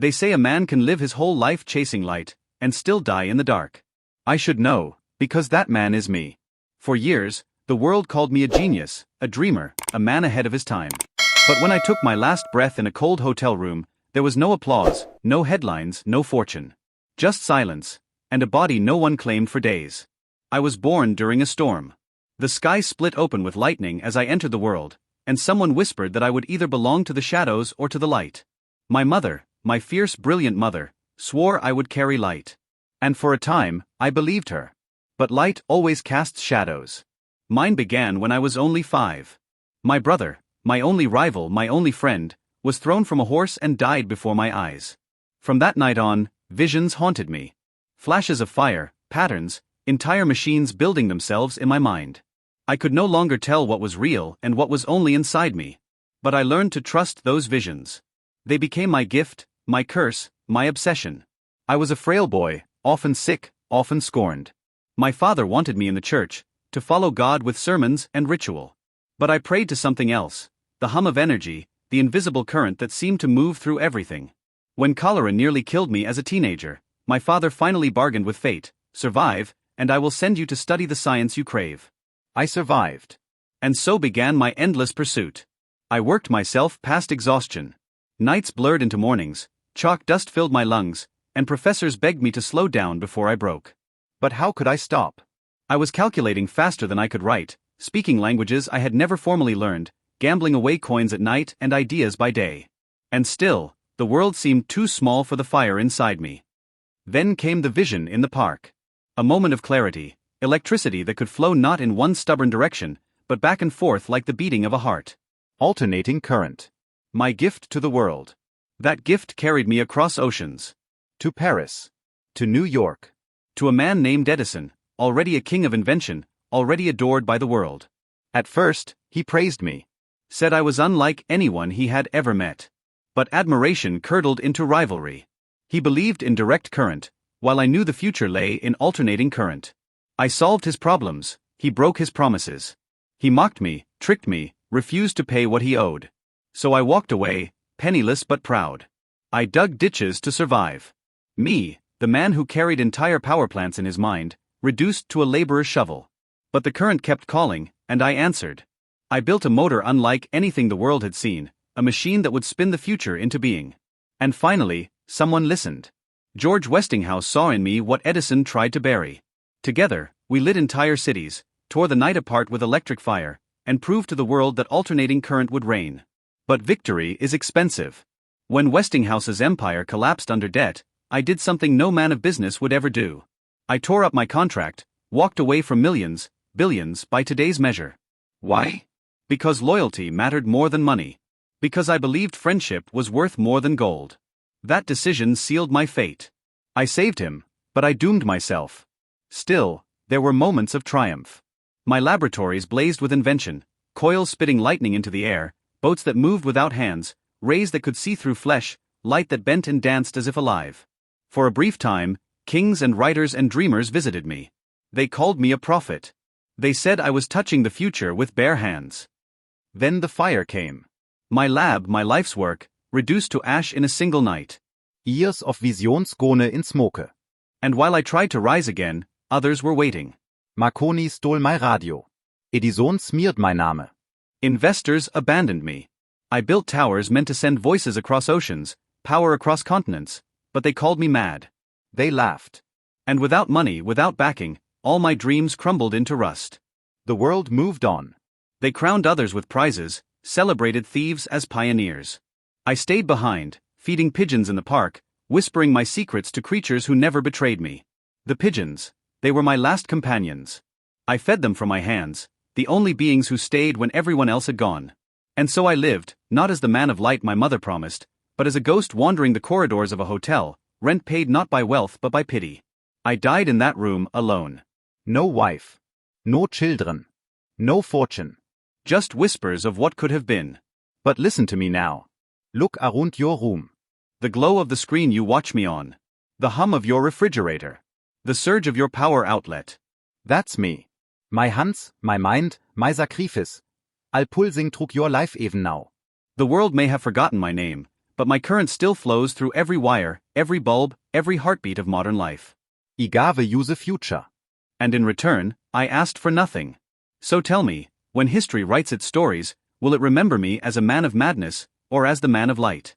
They say a man can live his whole life chasing light, and still die in the dark. I should know, because that man is me. For years, the world called me a genius, a dreamer, a man ahead of his time. But when I took my last breath in a cold hotel room, there was no applause, no headlines, no fortune. Just silence, and a body no one claimed for days. I was born during a storm. The sky split open with lightning as I entered the world, and someone whispered that I would either belong to the shadows or to the light. My mother, my fierce brilliant mother, swore I would carry light. And for a time, I believed her. But light always casts shadows. Mine began when I was only 5. My brother, my only rival, my only friend, was thrown from a horse and died before my eyes. From that night on, visions haunted me. Flashes of fire, patterns, entire machines building themselves in my mind. I could no longer tell what was real and what was only inside me. But I learned to trust those visions. They became my gift, my curse, my obsession. I was a frail boy, often sick, often scorned. My father wanted me in the church, to follow God with sermons and ritual. But I prayed to something else, the hum of energy, the invisible current that seemed to move through everything. When cholera nearly killed me as a teenager, my father finally bargained with fate, survive, and I will send you to study the science you crave. I survived. And so began my endless pursuit. I worked myself past exhaustion. Nights blurred into mornings, chalk dust filled my lungs, and professors begged me to slow down before I broke. But how could I stop? I was calculating faster than I could write, speaking languages I had never formally learned, gambling away coins at night and ideas by day. And still, the world seemed too small for the fire inside me. Then came the vision in the park. A moment of clarity, electricity that could flow not in one stubborn direction, but back and forth like the beating of a heart. Alternating current. My gift to the world. That gift carried me across oceans. To Paris. To New York. To a man named Edison, already a king of invention, already adored by the world. At first, he praised me. Said I was unlike anyone he had ever met. But admiration curdled into rivalry. He believed in direct current, while I knew the future lay in alternating current. I solved his problems, he broke his promises. He mocked me, tricked me, refused to pay what he owed. So I walked away, penniless but proud. I dug ditches to survive. Me, the man who carried entire power plants in his mind, reduced to a laborer's shovel. But the current kept calling, and I answered. I built a motor unlike anything the world had seen, a machine that would spin the future into being. And finally, someone listened. George Westinghouse saw in me what Edison tried to bury. Together, we lit entire cities, tore the night apart with electric fire, and proved to the world that alternating current would reign. But victory is expensive. When Westinghouse's empire collapsed under debt, I did something no man of business would ever do. I tore up my contract, walked away from millions, billions by today's measure. Why? Because loyalty mattered more than money. Because I believed friendship was worth more than gold. That decision sealed my fate. I saved him, but I doomed myself. Still, there were moments of triumph. My laboratories blazed with invention, coils spitting lightning into the air, boats that moved without hands, rays that could see through flesh, light that bent and danced as if alive. For a brief time, kings and writers and dreamers visited me. They called me a prophet. They said I was touching the future with bare hands. Then the fire came. My lab, my life's work, reduced to ash in a single night. Years of visionsgone in smoke. And while I tried to rise again, others were waiting. Marconi stole my radio. Edison smeared my Name. Investors abandoned me. I built towers meant to send voices across oceans, power across continents, but they called me mad. They laughed. And without money, without backing, all my dreams crumbled into rust. The world moved on. They crowned others with prizes, celebrated thieves as pioneers. I stayed behind, feeding pigeons in the park, whispering my secrets to creatures who never betrayed me. The pigeons, they were my last companions. I fed them from my hands, the only beings who stayed when everyone else had gone. And so I lived, not as the man of light my mother promised, but as a ghost wandering the corridors of a hotel, rent paid not by wealth but by pity. I died in that room alone. No wife. No children. No fortune. Just whispers of what could have been. But listen to me now. Look around your room. The glow of the screen you watch me on. The hum of your refrigerator. The surge of your power outlet. That's me. My hands, my mind, my sacrifice. All pulsing through your life even now. The world may have forgotten my name, But my current still flows through every wire, every bulb, every heartbeat of modern life. I gave you the future. And in return, I asked for nothing. So tell me, when history writes its stories, will it remember me as a man of madness, or as the man of light?